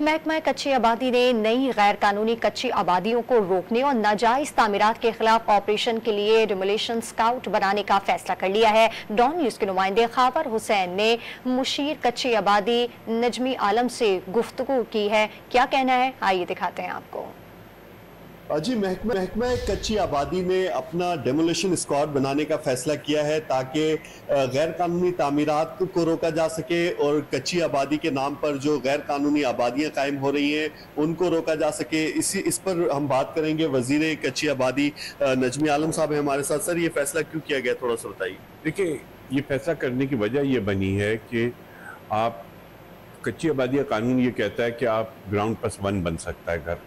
महकमा कच्ची आबादी ने नई गैर कानूनी कच्ची आबादियों को रोकने और नाजायज तामीरात के खिलाफ ऑपरेशन के लिए डिमोलिशन स्काउट बनाने का फैसला कर लिया है। डॉन न्यूज के नुमाइंदे खाबर हुसैन ने मुशीर कच्ची आबादी नजमी आलम से गुफ्तगू की है। क्या कहना है, आइए दिखाते हैं आपको। जी, महकमा कच्ची आबादी ने अपना डेमोलिशन स्क्वाड बनाने का फैसला किया है ताकि गैर कानूनी तामीरात को रोका जा सके और कच्ची आबादी के नाम पर जो गैर कानूनी आबादियां कायम हो रही हैं उनको रोका जा सके। इस पर हम बात करेंगे। वजीर कच्ची आबादी नजमी आलम साहब हैं हमारे साथ। सर, ये फैसला क्यों किया गया, थोड़ा सा बताइए। देखिए, ये फैसला करने की वजह ये बनी है कि आप कच्ची आबादी का कानून ये कहता है कि आप ग्राउंड प्लस 1 बन सकता है घर,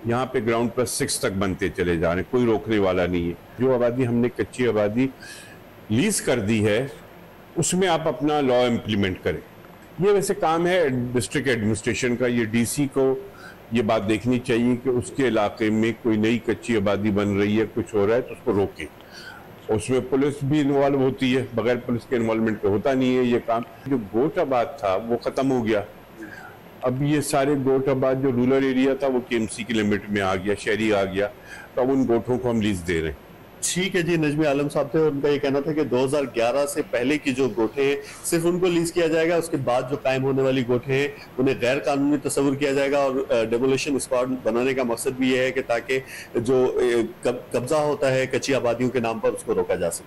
यहाँ पे ग्राउंड प्लस 6 तक बनते चले जा रहे हैं, कोई रोकने वाला नहीं है। जो आबादी हमने कच्ची आबादी लीज कर दी है उसमें आप अपना लॉ इम्प्लीमेंट करें। ये वैसे काम है डिस्ट्रिक्ट एडमिनिस्ट्रेशन का। ये डीसी को ये बात देखनी चाहिए कि उसके इलाके में कोई नई कच्ची आबादी बन रही है, कुछ हो रहा है तो उसको रोके। उसमें पुलिस भी इन्वॉल्व होती है, बगैर पुलिस के इन्वॉल्वमेंट पे होता नहीं है ये काम। जो गोट आबाद था वो ख़त्म हो गया। अब ये सारे गोट आबाद जो रूरल एरिया था वो केएमसी की लिमिट में आ गया, शहरी आ गया, तो अब उन गोठों को हम लीज दे रहे हैं। ठीक है जी, नजमी आलम साहब थे, उनका ये कहना था कि 2011 से पहले की जो गोठे हैं सिर्फ उनको लीज किया जाएगा, उसके बाद जो कायम होने वाली गोठे हैं उन्हें गैर कानूनी तस्वुर किया जाएगा। और डेमोलिशन स्क्वाड बनाने का मकसद भी ये है कि ताकि जो कब्जा होता है कच्ची आबादियों के नाम पर उसको रोका जा सके।